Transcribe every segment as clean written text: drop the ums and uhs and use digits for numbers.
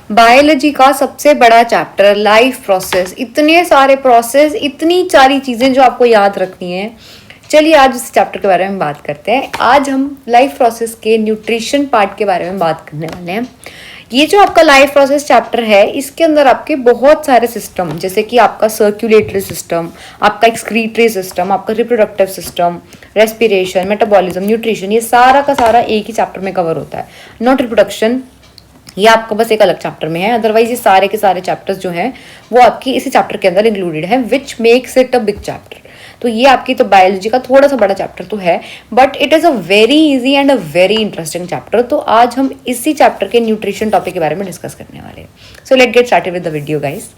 Biology का सबसे बड़ा चैप्टर लाइफ प्रोसेस, इतने सारे प्रोसेस, इतनी सारी चीज़ें जो आपको याद रखनी है। चलिए आज इस चैप्टर के बारे में बात करते हैं। आज हम लाइफ प्रोसेस के न्यूट्रिशन पार्ट के बारे में बात करने वाले हैं। ये जो आपका लाइफ प्रोसेस चैप्टर है, इसके अंदर आपके बहुत सारे सिस्टम, जैसे कि आपका सर्कुलेटरी सिस्टम, आपका एक्सक्रीटरी सिस्टम, आपका reproductive system, respiration, metabolism, nutrition, ये सारा का सारा एक ही चैप्टर में कवर होता है। नॉट रिप्रोडक्शन, ये आपका बस एक अलग चैप्टर में है, अदरवाइज ये सारे के सारे चैप्टर्स जो हैं वो आपकी इसी चैप्टर के अंदर इंक्लूडेड है, which makes it a big chapter. तो ये आपकी तो बायोलॉजी का थोड़ा सा बड़ा चैप्टर तो है, but it is a very easy and a very interesting chapter. तो आज हम इसी चैप्टर के न्यूट्रिशन टॉपिक के बारे में डिस्कस करने वाले हैं। So let get started with the video guys.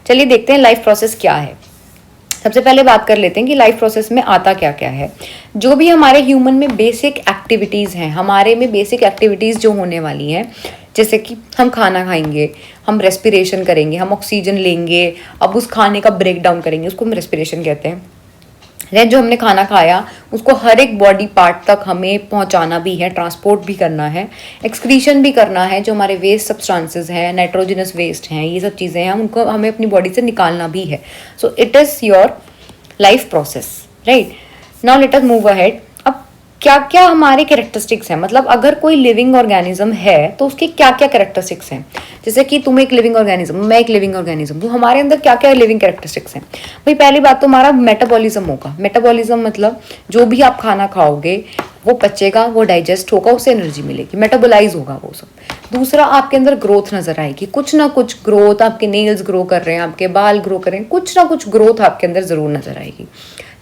चलिए देखते हैं लाइफ प्रोसेस क्या है। सबसे पहले बात कर लेते हैं कि लाइफ प्रोसेस में आता क्या क्या है। जो भी हमारे ह्यूमन में बेसिक एक्टिविटीज़ हैं, हमारे में बेसिक एक्टिविटीज़ जो होने वाली हैं, जैसे कि हम खाना खाएंगे, हम रेस्पिरेशन करेंगे, हम ऑक्सीजन लेंगे, अब उस खाने का ब्रेक डाउन करेंगे, उसको हम रेस्पिरेशन कहते हैं। देन जो हमने खाना खाया उसको हर एक बॉडी पार्ट तक हमें पहुंचाना भी है, ट्रांसपोर्ट भी करना है, एक्सक्रीशन भी करना है। जो हमारे वेस्ट सब्सटेंसेस हैं, नाइट्रोजनस वेस्ट हैं, ये सब चीज़ें हैं, उनको हमें अपनी बॉडी से निकालना भी है। So it is your life process, right. Now let us move ahead. अब क्या क्या हमारे कैरेक्टरिस्टिक्स हैं, मतलब अगर कोई लिविंग ऑर्गेनिज्म है तो उसके क्या क्या कैरेक्टरिस्टिक्स हैं। जैसे कि तुम एक लिविंग ऑर्गेनिज्म, मैं एक लिविंग ऑर्गेनिज्म, तो हमारे अंदर क्या क्या लिविंग कैरेक्टरिस्टिक्स हैं। भाई पहली बात तो हमारा मेटाबॉलिज्म होगा। मेटाबॉलिज्म मतलब जो भी आप खाना खाओगे वो पचेगा, वो डाइजेस्ट होगा, उससे एनर्जी मिलेगी, मेटाबोलाइज होगा वो सब। दूसरा, आपके अंदर ग्रोथ नजर आएगी, कुछ ना कुछ ग्रोथ, आपके नेल्स ग्रो कर रहे हैं, आपके बाल ग्रो कर रहे हैं, कुछ ना कुछ ग्रोथ आपके अंदर जरूर नजर आएगी।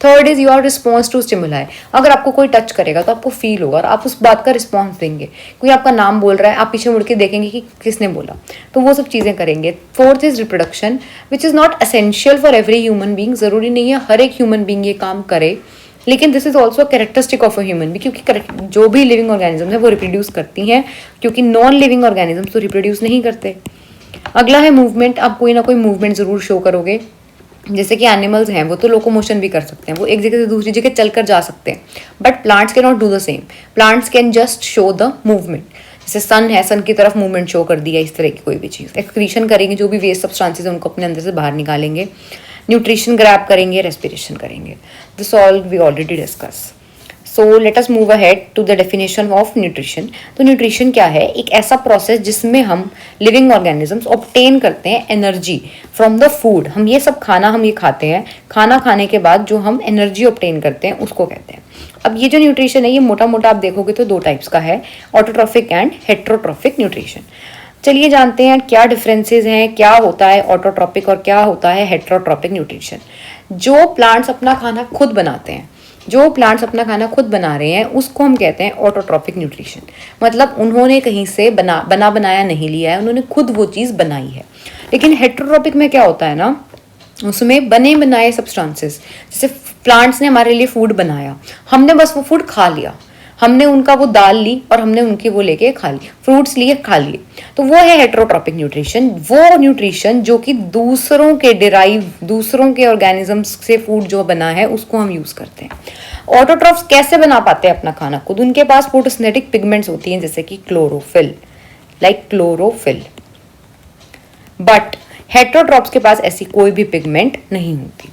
Third is your response to stimuli. अगर आपको कोई टच करेगा तो आपको फील होगा और आप उस बात का रिस्पॉन्स देंगे। कोई आपका नाम बोल रहा है, आप पीछे मुड़ के देखेंगे कि किसने बोला, तो वो सब चीज़ें करेंगे। Fourth is reproduction, which is not essential for every human being. ज़रूरी नहीं है हर एक ह्यूमन बींग ये काम करे, लेकिन this is also characteristic of a human भी, क्योंकि जो भी लिविंग ऑर्गेनिज्म है वो रिप्रोड्यूस करती हैं, क्योंकि नॉन लिविंग ऑर्गेनिज्म तो रिप्रोड्यूस नहीं करते। अगला है मूवमेंट। आप कोई ना कोई मूवमेंट जरूर शो करोगे। जैसे कि एनिमल्स हैं वो तो लोकोमोशन भी कर सकते हैं, वो एक जगह से दूसरी जगह चलकर जा सकते हैं, but plants can not do the same. Plants can just show the movement. जैसे सन है, सन की तरफ मूवमेंट शो कर दिया, इस तरह की कोई भी चीज़। एक्सक्रीशन करेंगे, जो भी वेस्ट सब्सटेंसेस है उनको अपने अंदर से बाहर निकालेंगे। न्यूट्रिशन ग्रैब करेंगे, रेस्पिरेशन करेंगे। This all we already discuss. So let us move ahead to the definition of nutrition. तो न्यूट्रिशन क्या है? एक ऐसा प्रोसेस जिसमें हम लिविंग ऑर्गेनिजम्स ऑब्टेन करते हैं एनर्जी फ्रॉम द फूड। हम ये सब खाना हम ये खाते हैं, खाना खाने के बाद जो हम एनर्जी ऑब्टेन करते हैं उसको कहते हैं। अब ये जो न्यूट्रिशन है ये मोटा मोटा आप देखोगे तो दो टाइप्स का है, ऑटोट्रॉफिक एंड हेट्रोट्रॉफिक न्यूट्रिशन। चलिए जानते हैं क्या डिफरेंसेस हैं, क्या होता है ऑटोट्रॉपिक और क्या होता है हेट्रोट्रॉपिक न्यूट्रिशन। जो प्लांट्स अपना खाना खुद बनाते हैं, जो प्लांट्स अपना खाना खुद बना रहे हैं उसको हम कहते हैं ऑटोट्रॉपिक न्यूट्रिशन। मतलब उन्होंने कहीं से बनाया नहीं लिया है, उन्होंने खुद वो चीज़ बनाई है। लेकिन हेट्रोट्रॉपिक में क्या होता है ना, उसमें बने बनाए सब्सटेंसेस, जैसे प्लांट्स ने हमारे लिए फूड बनाया, हमने बस वो फूड खा लिया, हमने उनका वो दाल ली और हमने उनकी वो लेके खा ली, फ्रूट्स लिए खा लिए, तो वो है हेट्रोट्रॉपिक न्यूट्रिशन। वो न्यूट्रिशन जो कि दूसरों के डिराइव, दूसरों के ऑर्गेनिजम्स से फूड जो बना है उसको हम यूज करते हैं। ऑटोट्रॉफ्स कैसे बना पाते हैं अपना खाना खुद? उनके पास फोटोसिंथेटिक पिगमेंट्स होती हैं, जैसे कि chlorophyll, like chlorophyll. But heterotrophs के पास ऐसी कोई भी पिगमेंट नहीं होती।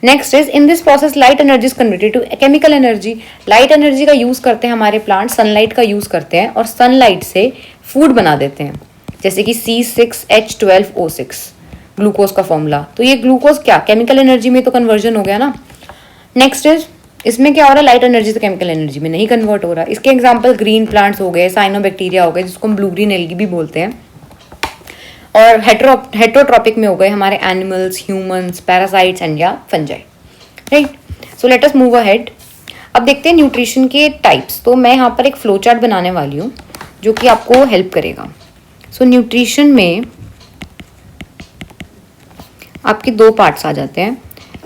Next is in this process light energy is converted to chemical energy. Light energy का यूज करते हैं हमारे प्लांट, सनलाइट का यूज करते हैं और सनलाइट से फूड बना देते हैं, जैसे कि C6H12O6 ग्लूकोज का फॉर्मूला। तो ये ग्लूकोज क्या केमिकल एनर्जी में तो कन्वर्जन हो गया ना। नेक्स्ट इज इसमें क्या हो रहा है, लाइट एनर्जी से केमिकल एनर्जी में नहीं कन्वर्ट हो रहा। इसके एग्जाम्पल ग्रीन प्लांट्स हो गए, साइनोबैक्टीरिया हो गए जिसको हम ब्लू ग्रीन एल्गी भी बोलते हैं, और हेट्रोट्रॉपिक में हो गए हमारे एनिमल्स, ह्यूमंस, पैरासाइट्स एंड या फंजाई, राइट। सो लेट अस मूव अहेड। अब देखते हैं न्यूट्रिशन के टाइप्स। तो मैं यहाँ पर एक फ्लो चार्ट बनाने वाली हूँ जो कि आपको हेल्प करेगा। सो न्यूट्रिशन में आपके दो पार्ट्स आ जाते हैं,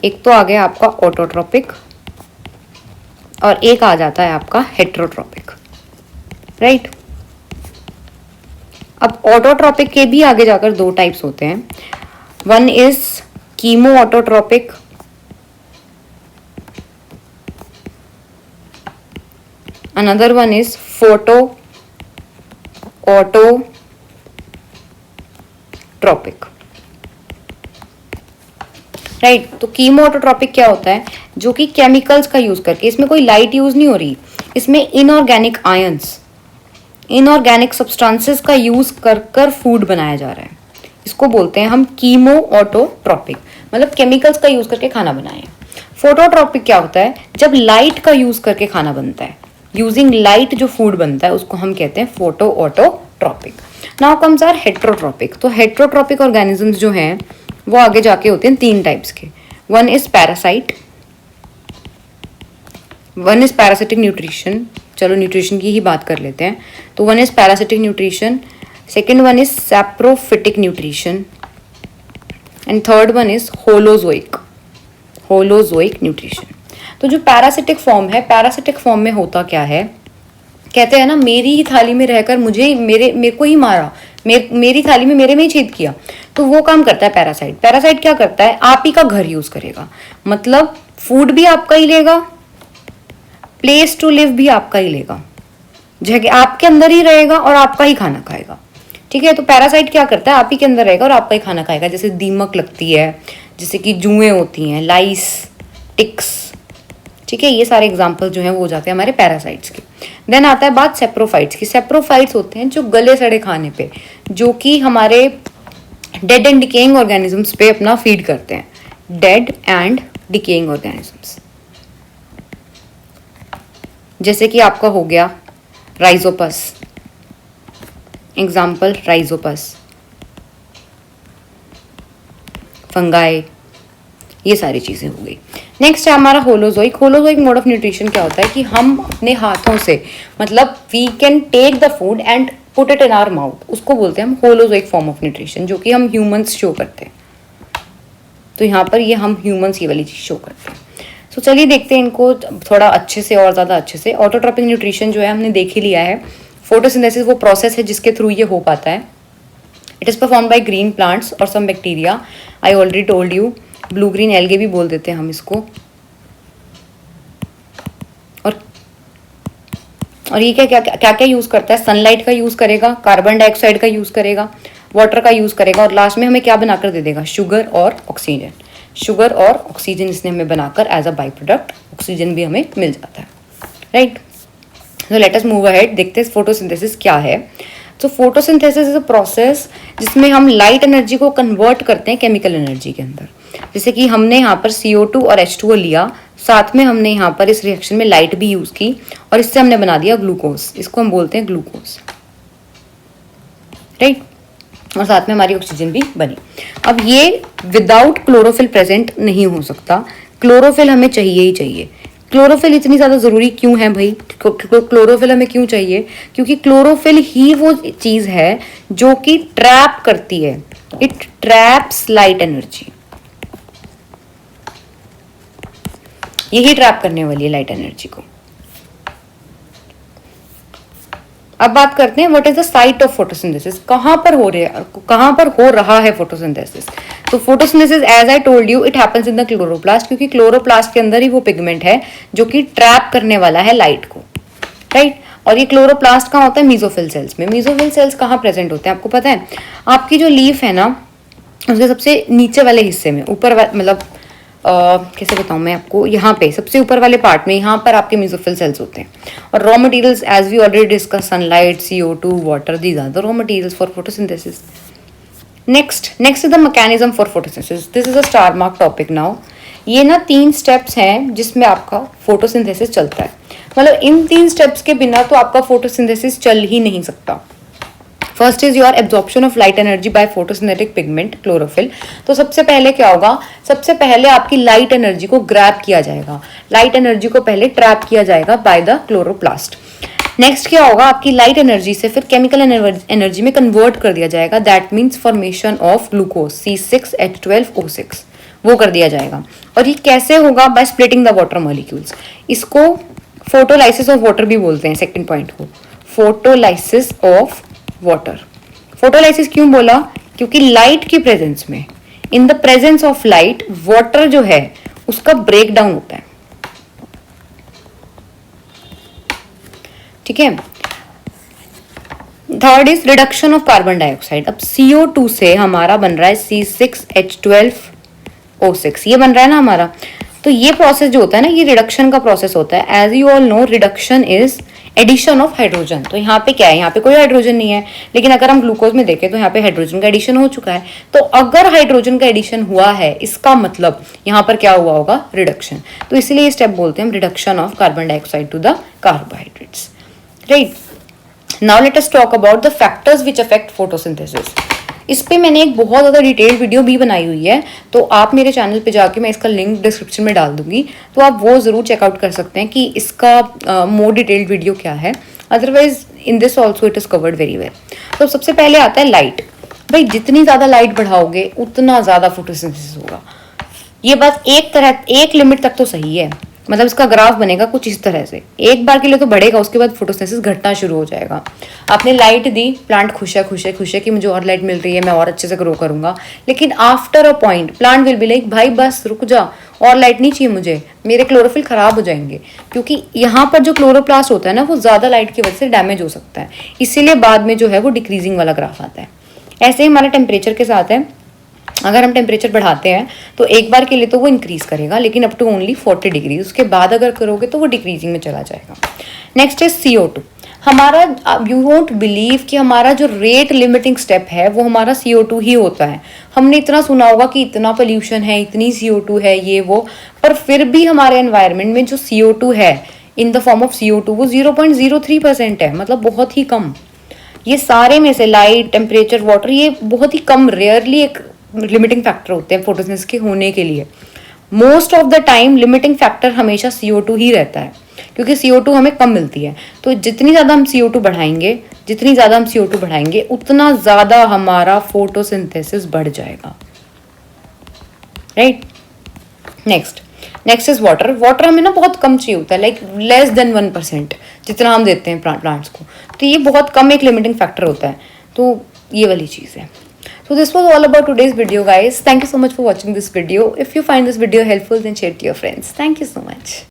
एक तो आ गया आपका ऑटोट्रॉपिक और एक आ जाता है आपका हेट्रोट्रॉपिक, राइट। अब ऑटोट्रॉपिक के भी आगे जाकर दो टाइप्स होते हैं। One is chemo autotrophic, another one is photo auto trophic, right. तो कीमो ऑटोट्रॉपिक क्या होता है, जो कि केमिकल्स का यूज करके, इसमें कोई लाइट यूज नहीं हो रही, इसमें इनऑर्गेनिक आयंस, इनऑर्गेनिक सब्सटेंसेस का यूज कर कर फूड बनाया जा रहा है, इसको बोलते हैं हम कीमो ऑटोट्रॉपिक, मतलब केमिकल्स का यूज करके खाना बनाए। फोटोट्रॉपिक क्या होता है, जब लाइट का यूज करके खाना बनता है, यूजिंग लाइट जो फूड बनता है उसको हम कहते हैं photo autotrophic. Now comes are heterotrophic. तो हेट्रोट्रॉपिक ऑर्गेनिजम्स जो हैं वो आगे जाके होते हैं 3 टाइप्स के। One is parasite, one is parasitic nutrition, चलो न्यूट्रिशन की ही बात कर लेते हैं। तो one is parasitic nutrition, second one is saprophytic nutrition, and third one is holozoic, holozoic nutrition. तो जो पैरासिटिक फॉर्म है, पैरासिटिक फॉर्म में होता क्या है, कहते हैं ना मेरी ही थाली में रहकर मुझे मेरे को ही मारा, मेरी थाली में मेरे में ही छेद किया, तो वो काम करता है पैरासाइट। पैरासाइट क्या करता है, आप ही का घर यूज करेगा, मतलब फूड भी आपका ही लेगा, प्लेस टू लिव भी आपका ही लेगा, जगह आपके अंदर ही रहेगा और आपका ही खाना खाएगा। ठीक है, तो पैरासाइट क्या करता है, आप ही के अंदर रहेगा और आपका ही खाना खाएगा। जैसे दीमक लगती है, जैसे कि जुएं होती हैं, लाइस, टिक्स, ठीक है, ये सारे एग्जाम्पल जो हैं वो हो जाते हैं हमारे पैरासाइट्स के। देन आता है बात सेप्रोफाइट्स की। सेप्रोफाइट्स होते हैं जो गले सड़े खाने पे, जो कि हमारे डेड एंड डिकेइंग ऑर्गेनिजम्स पे अपना फीड करते हैं, डेड एंड डिकेइंग ऑर्गेनिजम्स। जैसे कि आपका हो गया राइजोपस, एग्जाम्पल राइजोपस, फंगाई, ये सारी चीज़ें हो गई। नेक्स्ट है हमारा holozoic. Holozoic mode of nutrition क्या होता है कि हम अपने हाथों से, मतलब we can take the food and put it in our mouth, उसको बोलते हैं हम होलोजोइक फॉर्म ऑफ न्यूट्रिशन, जो कि हम ह्यूमंस शो करते हैं। तो यहाँ पर ये हम ह्यूमंस ये वाली चीज़ शो करते हैं। तो चलिए देखते हैं इनको थोड़ा अच्छे से और ज़्यादा अच्छे से। ऑटोट्रॉपिक न्यूट्रिशन जो है हमने देख ही लिया है। फोटोसिंथेसिस वो प्रोसेस है जिसके थ्रू ये हो पाता है। It is perform by green plants और some bacteria, I already told you. Blue green algae भी बोल देते हैं हम इसको। और ये क्या क्या यूज़ करता है, सनलाइट का यूज़ करेगा, कार्बन डाइऑक्साइड का यूज़ करेगा, वाटर का यूज़ करेगा, और लास्ट में हमें क्या बनाकर दे देगा, शुगर और ऑक्सीजन। शुगर और ऑक्सीजन इसने हमें बनाकर as a by product oxygen भी हमें मिल जाता है, राइट। तो लेट अस मूव अहेड, देखते हैं फोटोसिंथेसिस क्या है। तो फोटोसिंथेसिस इज अ प्रोसेस जिसमें हम लाइट एनर्जी को कन्वर्ट करते हैं केमिकल एनर्जी के अंदर। जैसे कि हमने यहाँ पर CO2 और H2O लिया, साथ में हमने यहाँ पर इस रिएक्शन में लाइट भी यूज़ की और इससे हमने बना दिया ग्लूकोज, इसको हम बोलते हैं ग्लूकोज, राइट। और साथ में हमारी ऑक्सीजन भी बनी। अब ये विदाउट क्लोरोफिल प्रेजेंट नहीं हो सकता, क्लोरोफिल हमें चाहिए ही चाहिए। क्लोरोफिल इतनी ज़्यादा ज़रूरी क्यों है भाई, क्लोरोफिल हमें क्यों चाहिए, क्योंकि क्लोरोफिल ही वो चीज़ है जो कि ट्रैप करती है, इट ट्रैप्स लाइट एनर्जी, यही ट्रैप करने वाली है लाइट एनर्जी को। अब बात करते हैं what is the site of photosynthesis, कहाँ पर हो रहा है फोटोसिंथेसिस। तो photosynthesis as I told you it happens in the chloroplast, क्योंकि क्लोरोप्लास्ट के अंदर ही वो पिगमेंट है जो कि ट्रैप करने वाला है लाइट को, राइट। और ये क्लोरोप्लास्ट कहाँ होता है, मीजोफिल सेल्स में। मीजोफिल सेल्स कहाँ प्रेजेंट होते हैं आपको पता है, आपकी जो लीफ है ना उसके सबसे नीचे वाले हिस्से में, ऊपर मतलब कैसे बताऊं मैं आपको, यहाँ पे सबसे ऊपर वाले पार्ट में, यहाँ पर आपके मेसोफिल सेल्स होते हैं। और raw materials as we already discuss, sunlight, CO2, water, these are the raw materials for photosynthesis. Next is the mechanism for photosynthesis, this is a star mark topic now. ये ना 3 steps हैं जिसमें आपका photosynthesis चलता है, मतलब इन 3 steps के बिना तो आपका फोटोसिंथेसिस चल ही नहीं सकता। First is your absorption of light energy by photosynthetic pigment chlorophyll. तो सबसे पहले क्या होगा, सबसे पहले आपकी लाइट एनर्जी को ग्रैब किया जाएगा, लाइट एनर्जी को पहले ट्रैप किया जाएगा बाय द क्लोरोप्लास्ट। नेक्स्ट क्या होगा, आपकी लाइट एनर्जी से फिर केमिकल एनर्जी में कन्वर्ट कर दिया जाएगा, that means formation of glucose C6H12O6, वो कर दिया जाएगा। और ये कैसे होगा, by splitting the water molecules. इसको फोटोलाइसिस ऑफ वाटर भी बोलते हैं, सेकेंड पॉइंट को फोटोलाइसिस ऑफ वाटर। फोटोलाइसिस क्यों बोला, क्योंकि लाइट की प्रेजेंस में, in the presence of light, water जो है उसका ब्रेक डाउन होता है, ठीक है। Third is reduction of carbon dioxide. अब CO2 से हमारा बन रहा है C6H12O6, ये बन रहा है ना हमारा। तो ये प्रोसेस जो होता है ना, ये रिडक्शन का प्रोसेस होता है। As you all know, reduction is addition of hydrogen. तो यहाँ पे क्या है, यहाँ पे कोई हाइड्रोजन नहीं है, लेकिन अगर हम ग्लूकोज में देखें तो यहाँ पे हाइड्रोजन का एडिशन हो चुका है। तो अगर हाइड्रोजन का एडिशन हुआ है, इसका मतलब यहाँ पर क्या हुआ होगा, रिडक्शन। तो इसलिए ये स्टेप बोलते हैं हम reduction of carbon dioxide to the carbohydrates, right. Now let us talk about the factors which affect photosynthesis. इस पे मैंने एक बहुत ज़्यादा डिटेल्ड वीडियो भी बनाई हुई है, तो आप मेरे चैनल पे जाके, मैं इसका लिंक डिस्क्रिप्शन में डाल दूंगी, तो आप वो ज़रूर चेकआउट कर सकते हैं कि इसका मोर डिटेल्ड वीडियो क्या है। Otherwise in this also it is covered very well. तो सबसे पहले आता है लाइट। भाई जितनी ज़्यादा लाइट बढ़ाओगे उतना ज़्यादा फोटोसिंथेसिस होगा। ये बस एक लिमिट तक तो सही है, मतलब इसका ग्राफ बनेगा कुछ इस तरह से, एक बार के लिए तो बढ़ेगा, उसके बाद फोटोसिंथेसिस घटना शुरू हो जाएगा। आपने लाइट दी, प्लांट खुश है कि मुझे और लाइट मिल रही है, मैं और अच्छे से ग्रो करूंगा। लेकिन after a point plant will be like, भाई बस रुक जा, और लाइट नहीं चाहिए मुझे, मेरे क्लोरोफिल खराब हो जाएंगे। क्योंकि यहाँ पर जो क्लोरोप्लास्ट होता है ना, वो ज़्यादा लाइट की वजह से डैमेज हो सकता है, इसीलिए बाद में जो है वो डिक्रीजिंग वाला ग्राफ आता है। ऐसे ही हमारा टेम्परेचर के साथ है। अगर हम टेम्परेचर बढ़ाते हैं तो एक बार के लिए तो वो इंक्रीज करेगा, लेकिन अप टू ओनली 40 डिग्री, उसके बाद अगर करोगे तो वो डिक्रीजिंग में चला जाएगा। Next is CO2। हमारा, यू वोंट बिलीव कि हमारा जो रेट लिमिटिंग स्टेप है वो हमारा CO2 ही होता है। हमने इतना सुना होगा कि इतना पोल्यूशन है, इतनी CO2 है, ये वो, पर फिर भी हमारे एनवायरनमेंट में जो CO2 है in the form of CO2 वो 0.03% है, मतलब बहुत ही कम। ये सारे में से लाइट, टेम्परेचर, वाटर, ये बहुत ही कम, रेयरली एक लिमिटिंग फैक्टर होते हैं फोटोसिंथेसिस के होने के लिए। Most of the time limiting factor हमेशा CO2 ही रहता है, क्योंकि CO2 हमें कम मिलती है। तो जितनी ज़्यादा हम CO2 बढ़ाएंगे उतना ज़्यादा हमारा फोटोसिंथेसिस बढ़ जाएगा, right. Next is water. Water हमें ना बहुत कम चाहिए होता है, लाइक लेस देन 1% जितना हम देते हैं प्लांट्स को। तो ये बहुत कम एक लिमिटिंग फैक्टर होता है, तो ये वाली चीज़ है। So this was all about today's video, guys. Thank you so much for watching this video. If you find this video helpful, then share it to your friends. Thank you so much.